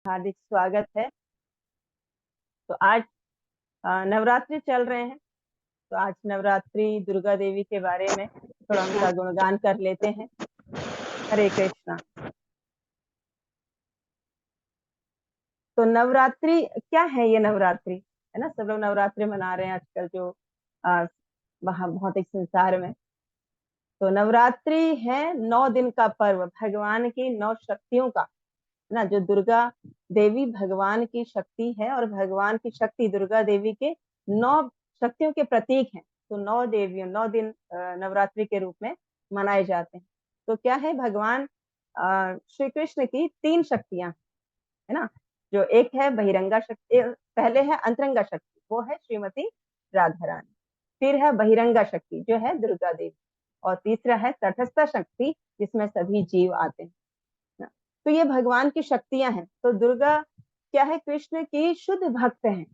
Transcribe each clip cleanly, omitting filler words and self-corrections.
हार्दिक स्वागत है। तो आज नवरात्रि चल रहे हैं। तो आज नवरात्रि दुर्गा देवी के बारे में थोड़ा उनका गुणगान कर लेते हैं। हरे कृष्णा। तो नवरात्रि क्या है? ये नवरात्रि है ना, सब लोग नवरात्रि मना रहे हैं आजकल जो आ, भौतिक संसार में। तो नवरात्रि है 9 दिन का पर्व, भगवान की 9 शक्तियों का, है ना। जो दुर्गा देवी भगवान की शक्ति है और भगवान की शक्ति दुर्गा देवी के 9 शक्तियों के प्रतीक हैं। तो 9 देवियों 9 दिन नवरात्रि के रूप में मनाए जाते हैं। तो क्या है, भगवान श्री कृष्ण की 3 शक्तियां, है ना। जो एक है बहिरंगा शक्ति, पहले है अंतरंगा शक्ति, वो है श्रीमती राधा रानी। फिर है बहिरंगा शक्ति जो है दुर्गा देवी, और तीसरा है तटस्थ शक्ति जिसमें सभी जीव आते हैं ना। तो ये भगवान की शक्तियां हैं। तो दुर्गा क्या है, कृष्ण की शुद्ध भक्त हैं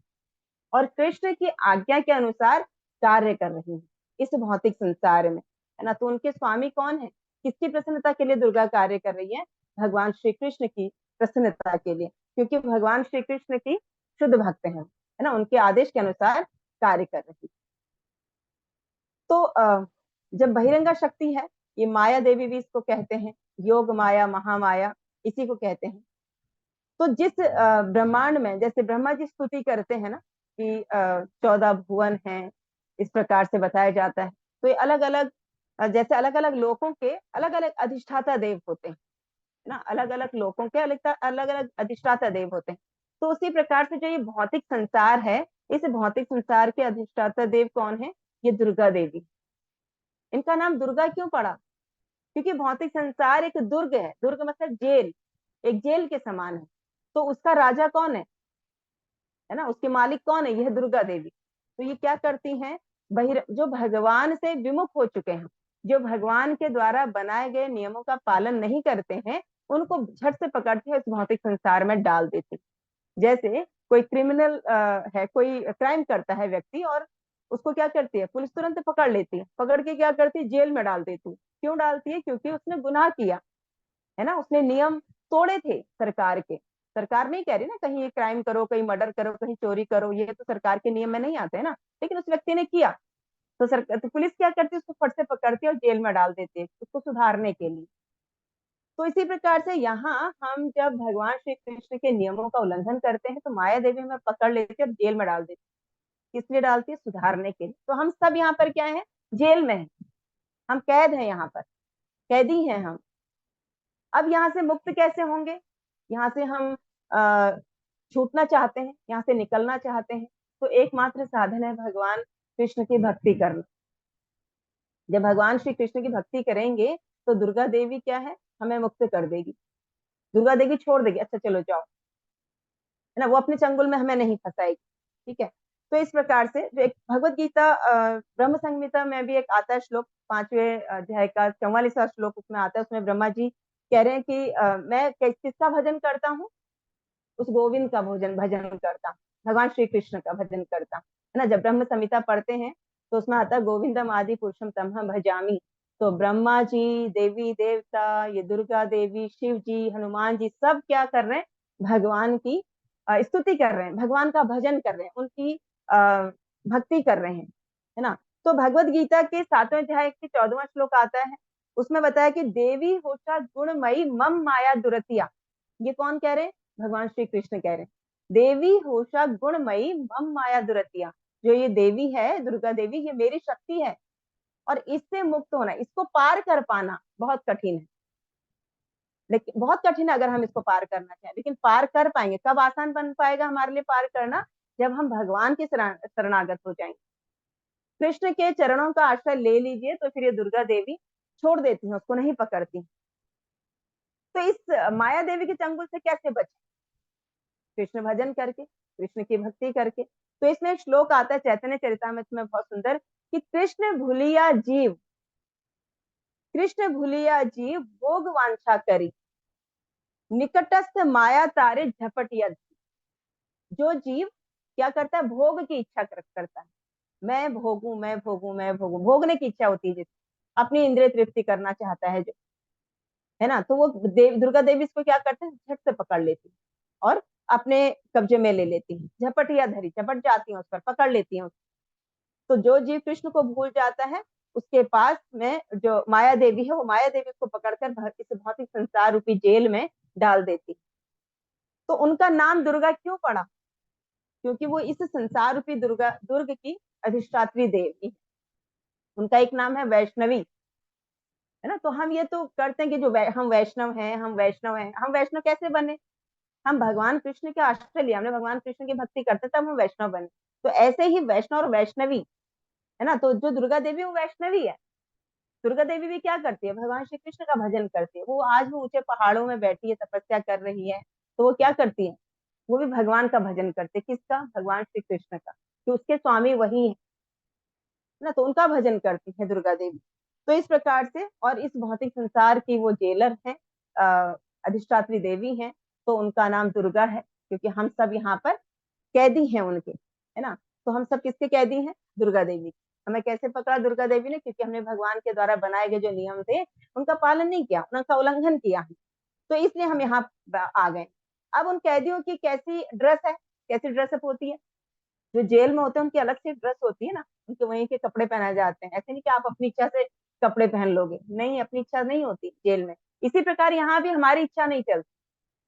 और कृष्ण की आज्ञा के अनुसार कार्य कर रही है इस भौतिक संसार में, है ना। तो उनके स्वामी कौन है? किसकी प्रसन्नता के लिए दुर्गा कार्य कर रही है? भगवान श्री कृष्ण की प्रसन्नता के लिए, क्योंकि भगवान श्री कृष्ण की शुद्ध भक्त है ना, उनके आदेश के अनुसार कार्य कर रही है। तो जब बहिरंगा शक्ति है, ये माया देवी भी इसको कहते हैं, योग माया, महामाया, इसी को कहते हैं। तो जिस ब्रह्मांड में, जैसे ब्रह्मा जी स्तुति करते हैं ना कि 14 भुवन हैं, इस प्रकार से बताया जाता है। तो ये अलग अलग, जैसे अलग अलग लोकों के अलग अलग अधिष्ठाता देव होते हैं ना, अलग अलग लोकों के अलग अलग अलग अधिष्ठाता देव होते हैं। तो उसी प्रकार से जो ये भौतिक संसार है, इस भौतिक संसार के अधिष्ठाता देव कौन है? ये दुर्गा देवी। इनका नाम दुर्गा क्यों पड़ा? क्योंकि भौतिक संसार एक दुर्ग है, दुर्ग मतलब जेल, एक जेल के समान है। तो उसका राजा कौन है ना, उसके मालिक कौन है? यह दुर्गा देवी। तो ये क्या करती हैं? जो भगवान से विमुख हो चुके हैं, जो भगवान के द्वारा बनाए गए नियमों का पालन नहीं करते हैं, उनको झट से पकड़ के इस भौतिक संसार में डाल देती। जैसे कोई क्रिमिनल है, कोई क्राइम करता है व्यक्ति, और उसको क्या करती है? पुलिस तुरंत पकड़ लेती है, पकड़ के क्या करती है? जेल में डाल देती है। क्यों डालती है? क्योंकि उसने गुनाह किया, है ना, उसने नियम तोड़े थे सरकार के। सरकार नहीं कह रही ना कहीं क्राइम करो, कहीं मर्डर करो, कहीं चोरी करो, ये तो सरकार के नियम में नहीं आते है ना, लेकिन उस व्यक्ति ने किया। तो सरकार, तो पुलिस क्या करती है? उसको फट से पकड़ती है और जेल में डाल देती है उसको सुधारने के लिए। तो इसी प्रकार से यहाँ हम जब भगवान श्री कृष्ण के नियमों का उल्लंघन करते हैं, तो माया देवी हमें पकड़ लेती है और जेल में डाल देती है। किस लिए डालती है? सुधारने के लिए। तो हम सब यहाँ पर क्या है? जेल में है, हम कैद हैं, यहाँ पर कैदी हैं हम। अब यहाँ से मुक्त कैसे होंगे? यहाँ से हम छूटना चाहते हैं, यहाँ से निकलना चाहते हैं, तो एकमात्र साधन है भगवान कृष्ण की भक्ति करना। जब भगवान श्री कृष्ण की भक्ति करेंगे तो दुर्गा देवी क्या है? हमें मुक्त कर देगी। दुर्गा देवी छोड़ देगी, अच्छा चलो जाओ, है ना, वो अपने चंगुल में हमें नहीं फंसाएगी। ठीक है। तो इस प्रकार से जो एक भगवत गीता ब्रह्म संहिता में भी एक आता है श्लोक, 5वें अध्याय का 44वां श्लोक उसमें आता है। उसमें ब्रह्मा जी कह रहे हैं कि मैं किसका भजन करता हूँ? उस गोविंद का भोजन भजन करता, भगवान श्री कृष्ण का भजन करता, है ना। जब ब्रह्म संहिता पढ़ते हैं तो उसमें आता है गोविंदम आदि पुरुषम तमहम भजामी। तो ब्रह्मा जी, देवी देवता, ये दुर्गा देवी, शिव जी, हनुमान जी, सब क्या कर रहे हैं? भगवान की स्तुति कर रहे हैं, भगवान का भजन कर रहे हैं, उनकी भक्ति कर रहे हैं, है ना। तो भगवत गीता के 7वें अध्याय के 14वां श्लोक आता है। उसमें बताया कि देवी होशा गुणमयी मम माया दुरतिया। ये कौन कह रहे हैं? भगवान श्री कृष्ण कह रहे हैं, देवी होशा गुणमयी मम माया दुरतिया। जो ये देवी है दुर्गा देवी, ये मेरी शक्ति है, और इससे मुक्त होना, इसको पार कर पाना बहुत कठिन है। लेकिन बहुत कठिन है अगर हम इसको पार करना चाहें, लेकिन पार कर पाएंगे। कब आसान बन पाएगा हमारे लिए पार करना? जब हम भगवान के शरणागत हो जाएंगे, कृष्ण के चरणों का आश्रय ले लीजिए, तो फिर ये दुर्गा देवी छोड़ देती है, उसको नहीं पकड़ती। तो इस माया देवी के चंगुल से कैसे बचे? कृष्ण भजन करके, कृष्ण की भक्ति करके। तो इसमें एक श्लोक आता है चैतन्य चरितामृत में बहुत सुंदर, कि कृष्ण भूलिया जीव, कृष्ण भूलिया जीव भोग वांछा करी, निकटस्थ माया तारे झपटिया। जो जीव क्या करता है? भोग की इच्छा करता है, मैं भोगू, मैं भोगू, मैं भोगू, भोगने की इच्छा होती है जिसको, अपनी इंद्रिय तृप्ति करना चाहता है जो, है ना। तो वो दुर्गा देवी इसको क्या करते हैं? झट से पकड़ लेती है, और अपने कब्जे में ले लेती हैं, झपटिया धरी, झपट जाती हैं उस पर, पकड़ लेती हैं। तो जो जीव कृष्ण को भूल जाता है, उसके पास में जो माया देवी है, वो माया देवी को पकड़कर इस भौतिक संसार रूपी जेल में डाल देती। तो उनका नाम दुर्गा क्यों पड़ा? क्योंकि वो इस संसार रूपी दुर्ग की अधिष्ठात्री देवी। उनका एक नाम है वैष्णवी, है ना। तो हम ये तो करते हैं कि जो हम वैष्णव हैं, हम वैष्णव हैं। हम वैष्णव कैसे बने? हम भगवान कृष्ण के आश्रय लिया, हमने भगवान कृष्ण की भक्ति करते तब हम वैष्णव बने। तो ऐसे ही वैष्णव और वैष्णवी, है ना। तो जो दुर्गा देवी वो वैष्णवी है। दुर्गा देवी भी क्या करती है? भगवान श्री कृष्ण का भजन करती है। वो आज भी ऊंचे पहाड़ों में बैठी है, तपस्या कर रही है। तो वो क्या करती है? वो भी भगवान का भजन करते हैं। किसका? भगवान श्री कृष्ण का, कि उसके स्वामी वही है ना। तो उनका भजन करती है दुर्गा देवी। तो इस प्रकार से, और इस भौतिक संसार की वो जेलर है, अधिष्ठात्री देवी है। तो उनका नाम दुर्गा है, क्योंकि हम सब यहाँ पर कैदी हैं उनके, है ना। तो हम सब किसके कैदी हैं? दुर्गा देवी। हमें कैसे पकड़ा दुर्गा देवी ने? क्योंकि हमने भगवान के द्वारा बनाए गए जो नियम थे उनका पालन नहीं किया, उनका उल्लंघन किया है। तो इसलिए हम यहाँ आ गए। अब उन कैदियों की कैसी ड्रेस है, कैसी ड्रेसअप होती है? जो जेल में होते हैं उनकी अलग से ड्रेस होती है ना, उनके वहीं के कपड़े पहनाए जाते हैं। ऐसे नहीं कि आप अपनी इच्छा से कपड़े पहन लोगे, नहीं, अपनी इच्छा नहीं होती जेल में। इसी प्रकार यहाँ भी हमारी इच्छा नहीं चलती।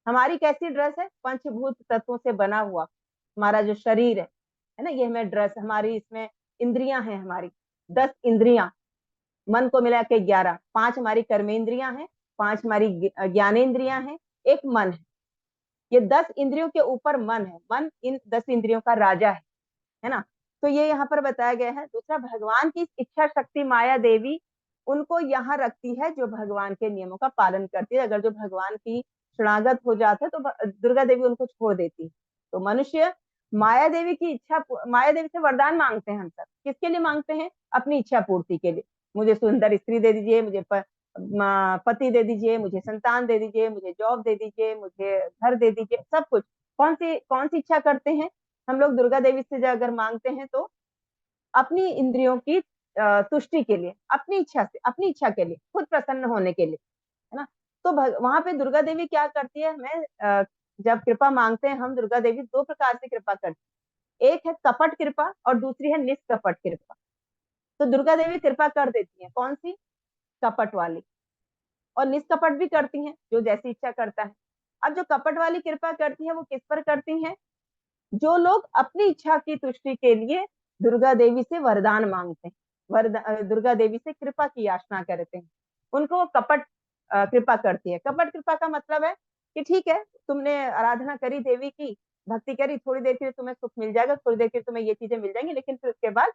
हमारी कैसी ड्रेस है? पंचभूत तत्वों से बना हुआ हमारा जो शरीर है ना, ये हमें ड्रेस, हमारी इसमें इंद्रियां हैं, हमारी 10 इंद्रियां, मन को मिला के 11, 5 हमारी कर्मेंद्रियां हैं, 5 हमारी ज्ञानेन्द्रियां हैं, एक मन है। ये 10 इंद्रियों के ऊपर मन है। मन इन 10 इंद्रियों का राजा है ना। तो ये यहाँ पर बताया गया है। दूसरा, भगवान की इच्छा शक्ति माया देवी उनको यहाँ रखती है जो भगवान के नियमों का पालन करती है। अगर जो भगवान की शरणागत हो जाते हैं तो दुर्गा देवी उनको छोड़ देती है। तो मनुष्य माया देवी की इच्छा, माया देवी से वरदान मांगते हैं हम सब। किसके लिए मांगते हैं? अपनी इच्छा पूर्ति के लिए। मुझे सुंदर स्त्री दे दीजिए, मुझे पति दे दीजिए, मुझे संतान दे दीजिए, मुझे जॉब दे दीजिए, मुझे घर दे दीजिए, सब कुछ। कौन सी इच्छा करते हैं हम लोग दुर्गा देवी से? अगर मांगते हैं तो अपनी इंद्रियों की तुष्टि के लिए, अपनी इच्छा से, अपनी इच्छा के लिए, खुद प्रसन्न होने के लिए, है ना। तो वहां पे दुर्गा देवी क्या करती है? हमें जब कृपा मांगते हैं हम, दुर्गा देवी 2 प्रकार से कृपा करती है। एक है कपट कृपा और दूसरी है निष्कपट कृपा। तो दुर्गा देवी कृपा कर देती है, कौन सी? कपट वाली। और निष्कपट भी करती हैं, जो जैसी इच्छा करता है। अब जो कपट वाली कृपा करती है वो किस पर करती हैं? जो लोग अपनी इच्छा की तुष्टि के लिए दुर्गा देवी से वरदान मांगते हैं, दुर्गा देवी से कृपा की याचना करते हैं, उनको वो कपट कृपा करती है। कपट कृपा का मतलब है कि ठीक है, तुमने आराधना करी देवी की, भक्ति करी, थोड़ी देर के लिए तुम्हें सुख मिल जाएगा, थोड़ी देर के लिए तुम्हें ये चीजें मिल जाएंगी, लेकिन फिर उसके बाद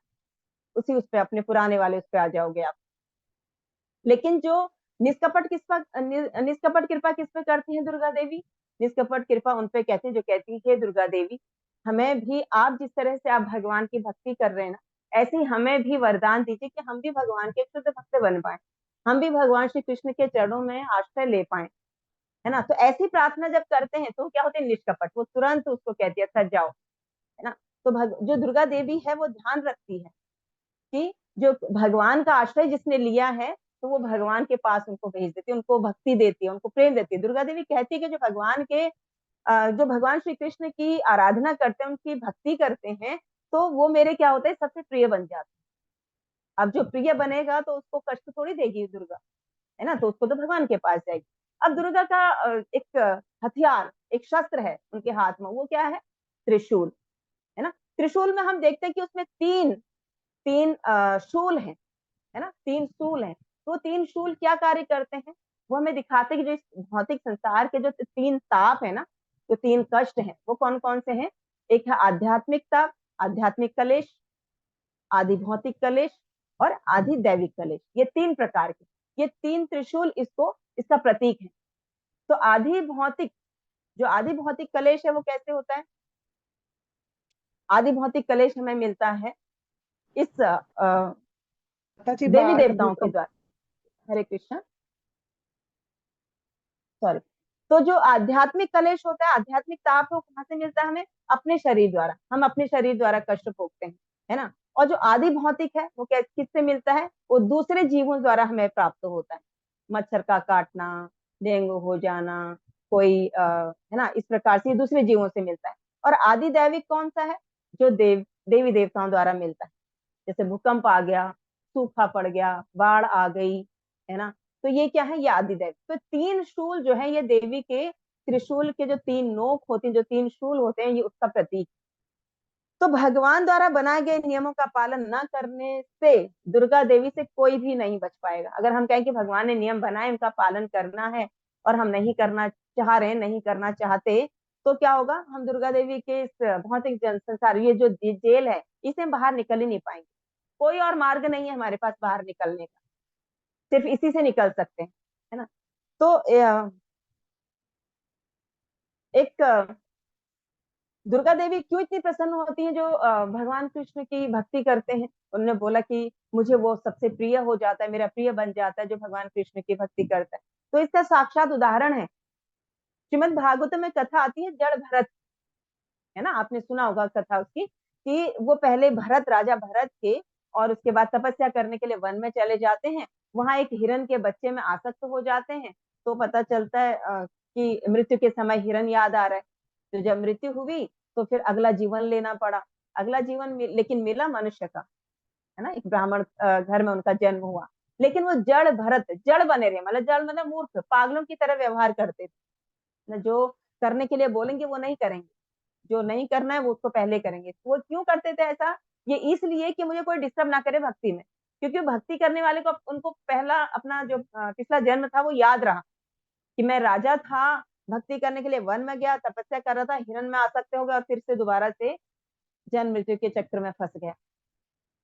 उसी उस पे, अपने पुराने वाले उस पे आ जाओगे आप। लेकिन जो निष्कपट कृपा किस पे करती है दुर्गा देवी? निष्कपट कृपा उन पे कहती है जो कहती है, दुर्गा देवी, हमें भी आप जिस तरह से आप भगवान की भक्ति कर रहे हैं ना, ऐसे ही हमें भी वरदान दीजिए कि हम भी भगवान के शुद्ध भक्त बन पाए, हम भी भगवान श्री कृष्ण के चरणों में आश्रय ले पाए, है ना। तो ऐसी प्रार्थना जब करते हैं तो क्या होते हैं? निष्कपट, वो तुरंत उसको कहती है अच्छा जाओ, है ना। तो जो दुर्गा देवी है वो ध्यान रखती है कि जो भगवान का आश्रय जिसने लिया है, तो वो भगवान के पास उनको भेज देती है, उनको भक्ति देती है, उनको प्रेम देती है। दुर्गा देवी कहती है कि जो भगवान श्री कृष्ण की आराधना करते हैं, उनकी भक्ति करते हैं, तो वो मेरे क्या होते हैं? सबसे प्रिय बन जाते हैं। अब जो प्रिय बनेगा तो उसको कष्ट थोड़ी देगी दुर्गा, है ना। तो उसको तो भगवान के पास जाएगी। अब दुर्गा का एक हथियार, एक शस्त्र है उनके हाथ में, वो क्या है? त्रिशूल, है ना। त्रिशूल में हम देखते हैं कि उसमें तीन तीन शूल हैं, है ना, 3 शूल हैं। तो 3 शूल क्या कार्य करते हैं? वो हमें दिखाते हैं कि जो इस भौतिक संसार के जो 3 ताप है ना, जो 3 कष्ट हैं, वो कौन कौन से हैं? एक है आध्यात्मिक ताप, आध्यात्मिक कलेश, आदि भौतिक कलेश और आदि दैविक कलेश। ये 3 प्रकार के, ये 3 त्रिशूल इसका प्रतीक है। तो आदि भौतिक कलेश है वो कैसे होता है? आदि भौतिक कलेश हमें मिलता है इस देवी देवताओं के द्वारा। हरे कृष्ण, सॉरी। तो जो आध्यात्मिक कलेश होता है, आध्यात्मिक ताप, वो कहाँ से मिलता है हमें? अपने शरीर द्वारा, हम अपने शरीर द्वारा कष्ट भोगते हैं, है ना। और जो आदि भौतिक है वो किससे मिलता है? वो दूसरे जीवों द्वारा हमें प्राप्त होता है। मच्छर का काटना, डेंगू हो जाना, कोई है ना, इस प्रकार से दूसरे जीवों से मिलता है। और आदि दैविक कौन सा है? जो देवी देवताओं द्वारा मिलता है। जैसे भूकंप आ गया, सूखा पड़ गया, बाढ़ आ गई, है ना, तो ये क्या है? ये आदि दैविक। तो तीन शूल जो है ये देवी के त्रिशूल के जो तीन नोक होती हैं, जो तीन शूल होते हैं, ये उसका प्रतीक। तो भगवान द्वारा बनाए गए नियमों का पालन न करने से दुर्गा देवी से कोई भी नहीं बच पाएगा। अगर हम कहें कि भगवान ने नियम बनाए, उनका पालन करना है, और हम नहीं करना चाह रहे, नहीं करना चाहते, तो क्या होगा? हम दुर्गा देवी के इस भौतिक जन संसार, ये जो जेल है, इसे हम बाहर निकल ही नहीं पाएंगे। कोई और मार्ग नहीं है हमारे पास बाहर निकलने का, सिर्फ इसी से निकल सकते हैं, है ना। तो एक दुर्गा देवी क्यों इतनी प्रसन्न होती हैं जो भगवान कृष्ण की भक्ति करते हैं? उन्होंने बोला कि मुझे वो सबसे प्रिय हो जाता है, मेरा प्रिय बन जाता है जो भगवान कृष्ण की भक्ति करता है। तो इसका साक्षात उदाहरण है, श्रीमद् भागवत में कथा आती है जड़ भरत, है ना, आपने सुना होगा कथा उसकी, कि वो पहले भरत, राजा भरत के, और उसके बाद तपस्या करने के लिए वन में चले जाते हैं। वहां एक हिरण के बच्चे में आसक्त हो जाते हैं। तो पता चलता है कि मृत्यु के समय हिरण याद आ रहा है। तो जब मृत्यु हुई तो फिर अगला जीवन लेना पड़ा। अगला जीवन लेकिन मिला मनुष्य का, है ना, एक ब्राह्मण घर में उनका जन्म हुआ। लेकिन वो जड़ भरत, जड़ बने रहे, मतलब जड़ मतलब मूर्ख, पागलों की तरह व्यवहार करते थे। जो करने के लिए बोलेंगे वो नहीं करेंगे, जो नहीं करना है वो उसको पहले करेंगे। तो वो क्यों करते थे ऐसा? ये इसलिए कि मुझे कोई डिस्टर्ब ना करे भक्ति में। क्योंकि भक्ति करने वाले को उनको पहला अपना जो पिछला जन्म था वो याद रहा, कि मैं राजा था, भक्ति करने के लिए वन में गया, तपस्या कर रहा था, हिरण में आसक्त हो गया, और फिर से दोबारा से जन्म मृत्यु के चक्र में फंस गया।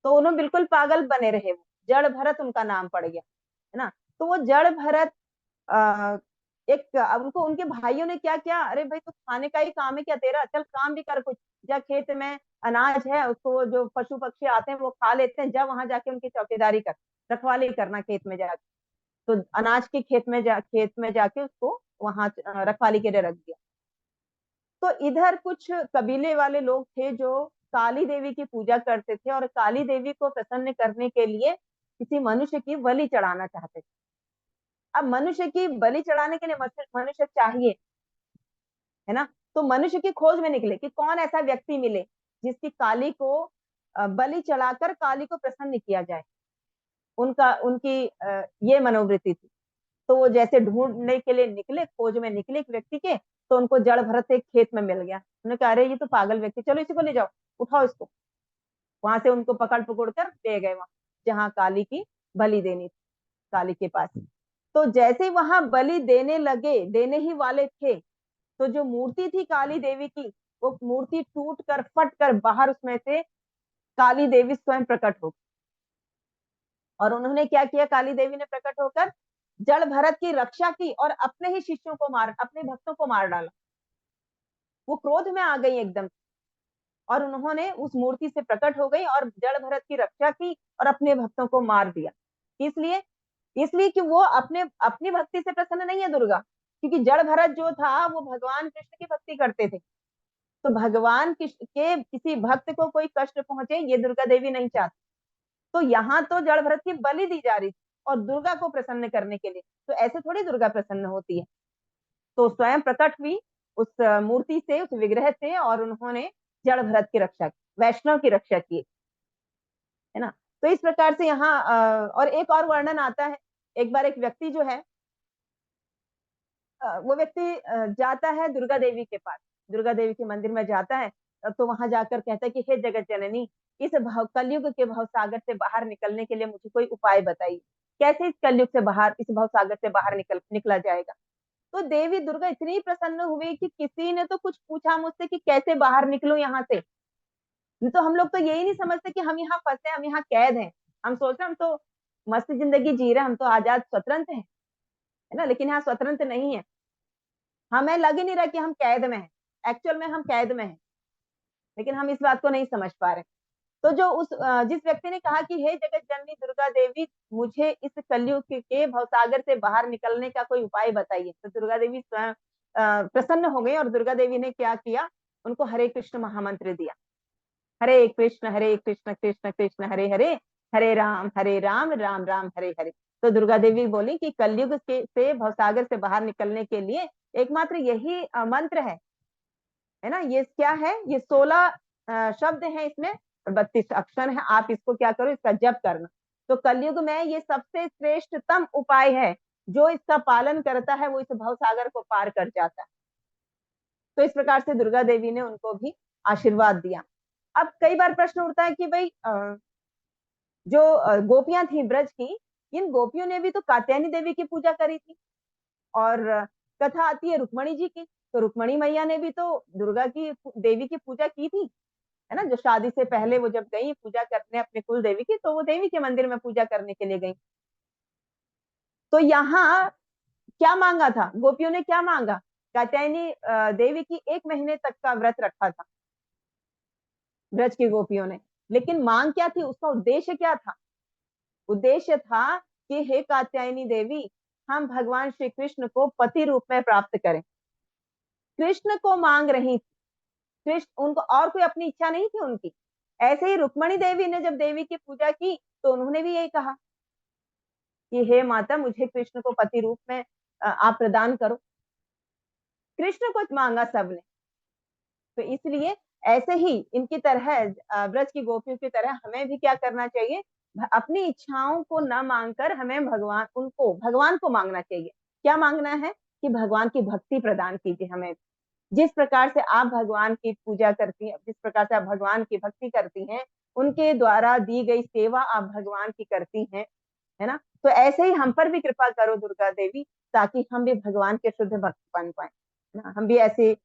तो उन्होंने बिल्कुल पागल बने रहे, वो जड़ भरत उनका नाम पड़ गया, है ना। तो वो जड़ भरत आ, एक, अब उनको उनके भाइयों ने क्या किया, अरे भाई तू खाने का ही काम है क्या तेरा, चल काम भी कर कुछ, जा खेत में अनाज है, उसको जो पशु पक्षी आते हैं वो खा लेते हैं, जा वहां जाके उनकी चौकीदारी कर, रखवाली करना खेत में जाके। तो अनाज के खेत में जाके उसको वहां रखवाली के लिए रख दिया। तो इधर कुछ कबीले वाले लोग थे जो काली देवी की पूजा करते थे, और काली देवी को प्रसन्न करने के लिए किसी मनुष्य की बलि चढ़ाना चाहते थे। अब मनुष्य की बलि चढ़ाने के लिए मनुष्य चाहिए, है ना। तो मनुष्य की खोज में निकले कि कौन ऐसा व्यक्ति मिले जिसकी काली को बलि चढ़ाकर काली को प्रसन्न किया जाए। उनका उनकी ये मनोवृत्ति थी। तो वो जैसे ढूंढने के लिए निकले, खोज में निकले एक व्यक्ति के, तो उनको जड़ भरत एक खेत में मिल गया। उन्होंने कहा अरे ये तो पागल व्यक्ति, चलो इसी को ले जाओ, उठाओ इसको। वहां से उनको पकड़ पकड़ कर ले गए वहां जहाँ काली की बलि देनी थी, काली के पास। तो जैसे ही वहां बलि देने लगे, देने ही वाले थे, तो जो मूर्ति थी काली देवी की, वो मूर्ति टूट कर फट कर बाहर उसमें से काली देवी स्वयं प्रकट हो। और उन्होंने क्या किया, काली देवी ने प्रकट होकर जड़ भरत की रक्षा की, और अपने ही शिष्यों को मार, अपने भक्तों को मार डाला। वो क्रोध में आ गई एकदम, और उन्होंने उस मूर्ति से प्रकट हो गई और जड़ भरत की रक्षा की, और अपने भक्तों को मार दिया। इसलिए इसलिए कि वो अपने अपनी भक्ति से प्रसन्न नहीं है दुर्गा, क्योंकि जड़ भरत जो था वो भगवान कृष्ण की भक्ति करते थे। तो भगवान के किसी भक्त को कोई कष्ट पहुंचे, ये दुर्गा देवी नहीं चाहती। तो यहाँ तो जड़ भरत की बलि दी जा रही थी, और दुर्गा को प्रसन्न करने के लिए। तो ऐसे थोड़ी दुर्गा प्रसन्न होती है। तो स्वयं प्रकट हुई उस मूर्ति से, उस विग्रह से, और उन्होंने जड़ भरत की रक्षा की, वैष्णव की रक्षा की, है ना। तो इस प्रकार से यहाँ और एक और वर्णन आता है। एक बार एक व्यक्ति जो है, वो व्यक्ति जाता है दुर्गा देवी के पास, दुर्गा देवी के मंदिर में जाता है। तो वहां जाकर कहता है कि हे जगत जननी, इस भव कलयुग के भव सागर से बाहर निकलने के लिए मुझे कोई उपाय बताइए। कैसे इस कलयुग से बाहर, इस भव सागर से बाहर निकला जाएगा। तो देवी दुर्गा इतनी प्रसन्न हुई कि किसी ने तो कुछ पूछा मुझसे कि कैसे बाहर निकलूं यहाँ से। नहीं तो हम लोग तो यही नहीं समझते कि हम यहाँ फंसे, हम यहाँ कैद हैं। हम सोच रहे हम तो मस्त जिंदगी जी रहे, हम तो आजाद स्वतंत्र हैं, है ना। लेकिन यहाँ स्वतंत्र नहीं है, हमें लग ही नहीं रहा कि हम कैद में हैं। एक्चुअल में हम कैद में हैं, लेकिन हम इस बात को नहीं समझ पा रहे। तो जो उस जिस व्यक्ति ने कहा कि हे जगत जननी दुर्गा देवी, मुझे इस कलयुग के भवसागर से बाहर निकलने का कोई उपाय बताइए, तो दुर्गा देवी स्वयं प्रसन्न हो गई, और दुर्गा देवी ने क्या किया, उनको हरे कृष्ण महामंत्र दिया। हरे कृष्ण कृष्ण कृष्ण हरे हरे, हरे राम राम राम हरे हरे। तो दुर्गा देवी बोली कि कलयुग के से भवसागर से बाहर निकलने के लिए एकमात्र यही मंत्र है ना। ये क्या है, ये 16 शब्द हैं इसमें और 32 अक्षर है। आप इसको क्या करो, इसका जप करना। तो कलयुग में ये सबसे श्रेष्ठतम उपाय है। जो इसका पालन करता है वो इस भवसागर को पार कर जाता है। तो इस प्रकार से दुर्गा देवी ने उनको भी आशीर्वाद दिया। अब कई बार प्रश्न उठता है कि भाई जो गोपियां थी ब्रज की, इन गोपियों ने भी तो कात्यायनी देवी की पूजा करी थी। और कथा आती है रुक्मणी जी की, तो रुक्मणी मैया ने भी तो दुर्गा की देवी की पूजा की थी, है ना। जो शादी से पहले वो जब गई पूजा करने अपने कुल देवी की, तो वो देवी के मंदिर में पूजा करने के लिए गई। तो यहाँ क्या मांगा था गोपियों ने, क्या मांगा? कात्यायनी देवी की 1 महीने तक का व्रत रखा था ब्रज की गोपियों ने। लेकिन मांग क्या थी, उसका उद्देश्य क्या था? उद्देश्य था कि हे कात्यायनी देवी, हम भगवान श्री कृष्ण को पति रूप में प्राप्त करें। कृष्ण को मांग रही थी। कृष्ण, उनको और कोई अपनी इच्छा नहीं थी उनकी। ऐसे ही रुक्मणी देवी ने जब देवी की पूजा की, तो उन्होंने भी यही कहा कि हे माता, मुझे कृष्ण को पति रूप में आप प्रदान करो। कृष्ण को मांगा सबने। तो इसलिए ऐसे ही इनकी तरह ब्रज की गोपियों की तरह हमें भी क्या करना चाहिए, अपनी इच्छाओं को न मांगकर हमें भगवान को मांगना चाहिए। क्या मांगना है? कि भगवान की भक्ति प्रदान कीजिए हमें। जिस प्रकार से आप भगवान की पूजा करती हैं, जिस प्रकार से आप भगवान की भक्ति करती हैं, उनके द्वारा दी गई सेवा आप भगवान की करती हैं, है ना। तो ऐसे ही हम पर भी कृपा करो दुर्गा देवी, ताकि हम भी भगवान के शुद्ध भक्त बन पाए, ना। हम भी ऐसे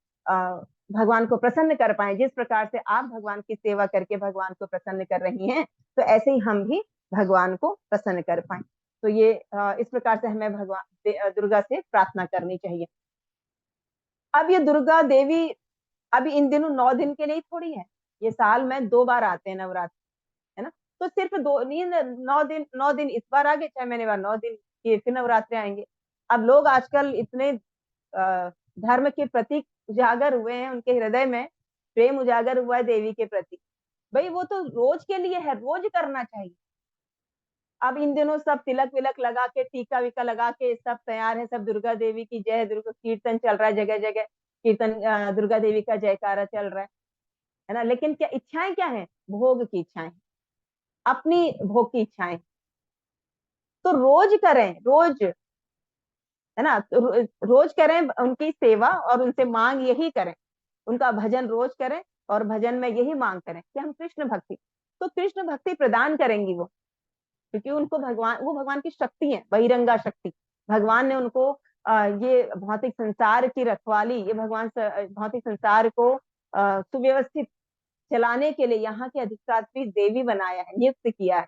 भगवान को प्रसन्न कर पाए। जिस प्रकार से आप भगवान की सेवा करके भगवान को प्रसन्न कर रही हैं, तो ऐसे ही हम भी भगवान को प्रसन्न कर पाए। तो ये इस प्रकार से हमें भगवान दुर्गा से प्रार्थना करनी चाहिए। अब ये दुर्गा देवी अभी इन दिनों 9 दिन के लिए थोड़ी है, ये साल में 2 बार आते हैं नवरात्र, है ना। तो सिर्फ दो नींद 9 दिन, 9 दिन इस बार आगे, 6 महीने बाद 9 दिन की फिर नवरात्रे आएंगे। अब लोग आजकल इतने धर्म के प्रति उजागर हुए हैं, उनके हृदय में प्रेम उजागर हुआ है देवी के प्रति। भाई वो तो रोज के लिए है, रोज करना चाहिए। अब इन दिनों सब तिलक विलक लगा के, टीका वीका लगा के सब तैयार है, सब दुर्गा देवी की जय, दुर्गा कीर्तन चल रहा है, जगह जगह कीर्तन, दुर्गा देवी का जयकारा चल रहा है ना। लेकिन क्या इच्छाएं क्या है? भोग की इच्छाएं, अपनी भोग की इच्छाएं। तो रोज करें, रोज, है ना। तो रोज करें उनकी सेवा और उनसे मांग यही करें, उनका भजन रोज करें। और भजन में यही मांग करें कि हम कृष्ण भक्ति, तो कृष्ण भक्ति प्रदान करेंगी वो। क्योंकि उनको भगवान, वो भगवान की शक्ति है, बहिरंगा शक्ति। भगवान ने उनको ये भौतिक संसार की रखवाली, ये भगवान भौतिक संसार को सुव्यवस्थित चलाने के लिए यहाँ की अधिष्ठात्री देवी बनाया है, नियुक्त किया है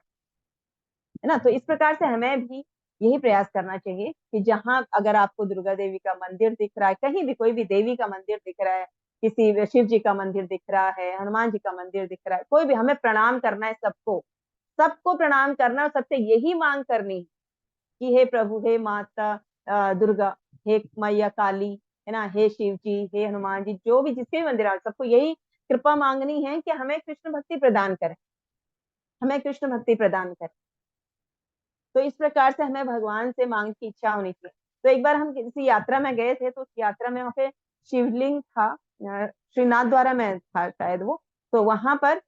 ना। तो इस प्रकार से हमें भी यही प्रयास करना चाहिए कि जहां अगर आपको दुर्गा देवी का मंदिर दिख रहा है, कहीं भी कोई भी देवी का मंदिर दिख रहा है, किसी शिव जी का मंदिर दिख रहा है, हनुमान जी का मंदिर दिख रहा है, कोई भी, हमें प्रणाम करना है सबको। सबको प्रणाम करना और सबसे यही मांग करनी कि हे प्रभु, हे माता दुर्गा, हे मैया काली, है ना, हे शिव जी, हे हनुमान जी, जो भी जिसके भी मंदिर आ, सबको यही कृपा मांगनी है कि हमें कृष्ण भक्ति प्रदान करें, हमें कृष्ण भक्ति प्रदान करें। तो इस प्रकार से हमें भगवान से मांग की इच्छा होनी चाहिए। तो एक बार हम किसी यात्रा में गए थे, तो उस यात्रा में वहाँ पे शिवलिंग था, श्रीनाथ द्वारा में था शायद वो। तो वहां पर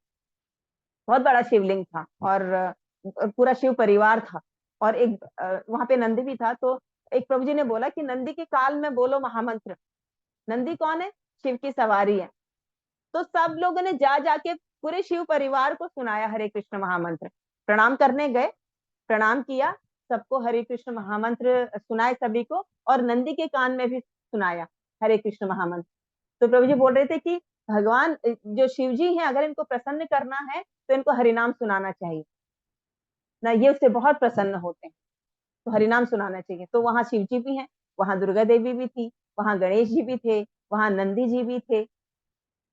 बहुत बड़ा शिवलिंग था और पूरा शिव परिवार था। और एक वहां पे नंदी भी था। तो एक प्रभु जी ने बोला कि नंदी के काल में बोलो महामंत्र। नंदी कौन है? शिव की सवारी है। तो सब लोगों ने जा जाके पूरे शिव परिवार को सुनाया हरे कृष्ण महामंत्र। प्रणाम करने गए, प्रणाम किया, सबको हरे कृष्ण महामंत्र सुनाए सभी को, और नंदी के कान में भी सुनाया हरे कृष्ण महामंत्र। तो प्रभु जी बोल रहे थे कि भगवान जो शिव जी हैं, अगर इनको प्रसन्न करना है तो इनको हरिनाम सुनाना चाहिए ना, ये उससे बहुत प्रसन्न होते हैं। तो हरिनाम सुनाना चाहिए। तो वहां शिव जी भी हैं, वहां दुर्गा देवी भी थी, वहां गणेश जी भी थे, वहां नंदी जी भी थे,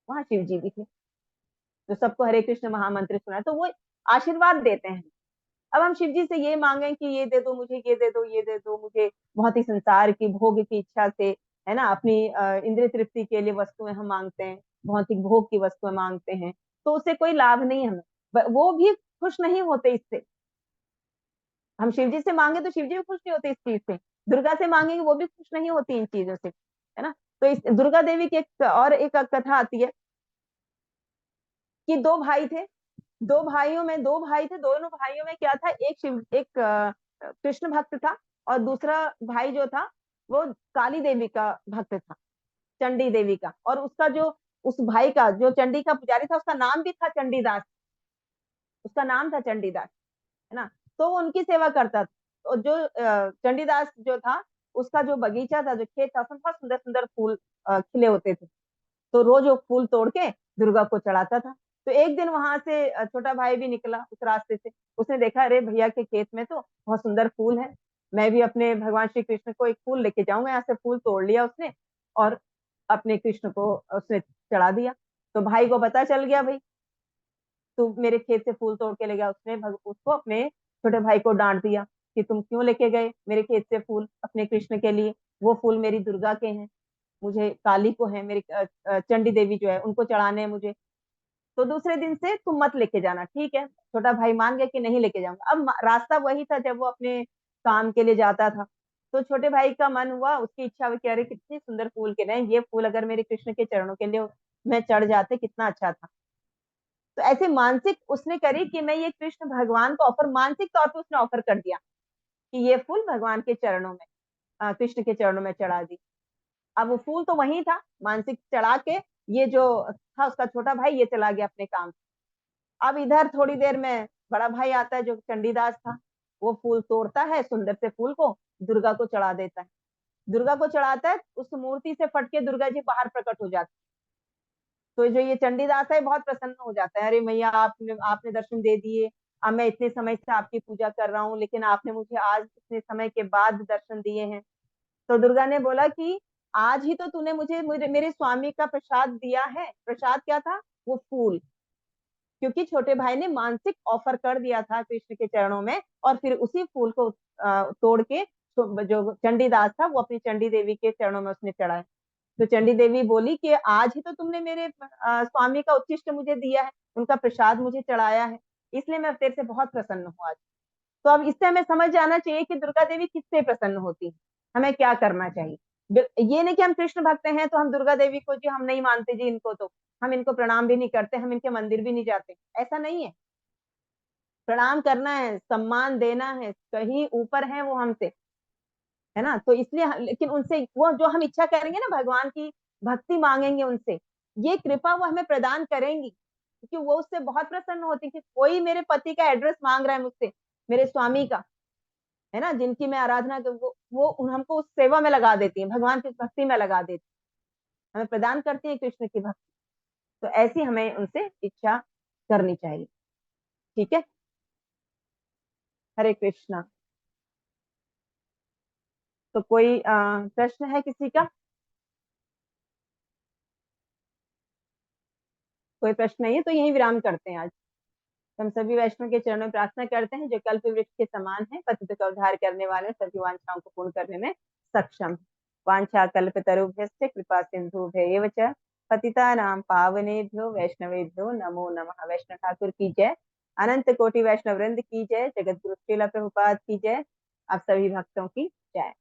वहां शिव जी भी थे। तो सबको हरे कृष्ण महामंत्र सुना, तो वो आशीर्वाद देते हैं। अब हम शिव जी से ये मांगे कि ये दे दो मुझे, ये दे दो, ये दे दो मुझे, बहुत ही संसार की भोग की इच्छा से, है ना, अपनी इंद्रिय तृप्ति के लिए वस्तुएं हम मांगते हैं, भौतिक भोग की वस्तुएं मांगते हैं, तो उससे कोई लाभ नहीं है हमें। वो भी खुश नहीं होते इससे। हम शिव जी से मांगे तो शिव जी भी खुश नहीं होते इस चीज से, दुर्गा से मांगेंगे वो भी खुश नहीं होती इन चीजों से। है ना। तो इस दुर्गा देवी की एक और एक कथा आती है कि दो भाई थे, दो भाई थे, दोनों भाइयों में क्या था, एक कृष्ण भक्त था, और दूसरा भाई जो था वो काली देवी का भक्त था, चंडी देवी का। और उसका जो, उस भाई का जो चंडी का पुजारी था, उसका नाम भी था चंडीदास, उसका नाम था चंडीदास, है ना। तो वो उनकी सेवा करता था। और जो चंडीदास जो था, उसका जो बगीचा था, जो खेत था, उसमें बहुत सुंदर सुंदर फूल खिले होते थे। तो रोज वो फूल तोड़ के दुर्गा को चढ़ाता था। तो एक दिन वहां से छोटा भाई भी निकला उस रास्ते से, उसने देखा अरे भैया के खेत में तो बहुत सुंदर फूल है, मैं भी अपने भगवान श्री कृष्ण को एक फूल लेके जाऊंगा। यहाँ से फूल तोड़ लिया उसने, और अपने कृष्ण को उसने चढ़ा दिया। तो भाई को पता चल गया, भाई तू मेरे खेत से फूल तोड़ के ले गया। उसने उसको, अपने छोटे भाई को डांट दिया कि तुम क्यों लेके गए मेरे खेत से फूल अपने कृष्ण के लिए, वो फूल मेरी दुर्गा के हैं, मुझे काली को है, मेरी चंडी देवी जो है उनको चढ़ाने हैं मुझे। तो दूसरे दिन से तुम मत लेके जाना, ठीक है। छोटा भाई मान गया कि नहीं लेके जाऊंगा। अब रास्ता वही था जब वो अपने काम के लिए जाता था। तो छोटे भाई का मन हुआ, उसकी इच्छा हुई कि अरे कितने सुंदर फूल के रहे, ये फूल अगर मेरे कृष्ण के चरणों के लिए मैं चढ़ जाते कितना अच्छा था। तो ऐसे मानसिक उसने करी कि मैं ये कृष्ण भगवान को ऑफर, मानसिक तौर पर उसने ऑफर कर दिया कि ये फूल भगवान के चरणों में, कृष्ण के चरणों में चढ़ा दी। अब वो फूल तो वही था, मानसिक चढ़ा के ये जो था उसका छोटा भाई, ये चला गया अपने काम। अब इधर थोड़ी देर में बड़ा भाई आता है जो चंडीदास था, वो फूल तोड़ता है, सुंदर से फूल को दुर्गा को चढ़ा देता है। दुर्गा को चढ़ाता है, उस मूर्ति से फट के दुर्गा जी बाहर प्रकट हो जाती है। तो जो ये चंडीदास है बहुत प्रसन्न हो जाता है, अरे मैया आपने आपने दर्शन दे दिए, अब मैं इतने समय से आपकी पूजा कर रहा हूँ, लेकिन आपने मुझे आज इतने समय के बाद दर्शन दिए हैं। तो दुर्गा ने बोला कि आज ही तो तूने मुझे मेरे स्वामी का प्रसाद दिया है। प्रसाद क्या था? वो फूल। क्योंकि छोटे भाई ने मानसिक ऑफर कर दिया था कृष्ण के चरणों में, और फिर उसी फूल को तोड़ के जो चंडीदास था वो अपनी चंडी देवी के चरणों में उसने चढ़ाया। तो चंडी देवी बोली कि आज ही तो तुमने मेरे स्वामी का उच्छिष्ट मुझे दिया है, उनका प्रसाद मुझे चढ़ाया है, इसलिए मैं तेरे से बहुत प्रसन्न हूँ आज। तो अब इससे हमें समझ जाना चाहिए कि दुर्गा देवी किससे प्रसन्न होती है, हमें क्या करना चाहिए। ये नहीं कि हम कृष्ण भक्त हैं तो हम दुर्गा देवी को जी हम नहीं मानते जी, इनको तो हम इनको प्रणाम भी नहीं करते, हम इनके मंदिर भी नहीं जाते, ऐसा नहीं है। प्रणाम करना है, सम्मान देना है, कहीं ऊपर है वो हमसे, है ना। तो इसलिए लेकिन उनसे वो जो हम इच्छा करेंगे ना, भगवान की भक्ति मांगेंगे उनसे, ये कृपा वो हमें प्रदान करेंगी, क्योंकि वो उससे बहुत प्रसन्न होती है कि कोई मेरे पति का एड्रेस मांग रहा है मुझसे, मेरे स्वामी का, है ना, जिनकी मैं आराधना कर, वो हमको उस सेवा में लगा देती है, भगवान की भक्ति में लगा देती है, हमें प्रदान करती है कृष्ण की भक्ति। तो ऐसी हमें उनसे इच्छा करनी चाहिए। ठीक है। हरे कृष्णा। तो कोई प्रश्न है किसी का? कोई प्रश्न नहीं है तो यही विराम करते हैं आज। हम सभी वैष्णव के चरणों में प्रार्थना करते हैं जो कल्प वृक्ष के समान है, पतित का उद्धार करने वाले, सभी वांछाओं को पूर्ण करने में सक्षम। वांछा कल्पतरुभ्यश्च कृपा सिंधुभ्यैव च पतितानां पावनेभ्यो वैष्णवेभ्यो नमो नमः। वैष्णव ठाकुर की जय, अनंत कोटि वैष्णव वृंद की जय, जगत गुरु श्रील प्रभुपाद की जय, आप सभी भक्तों की जय।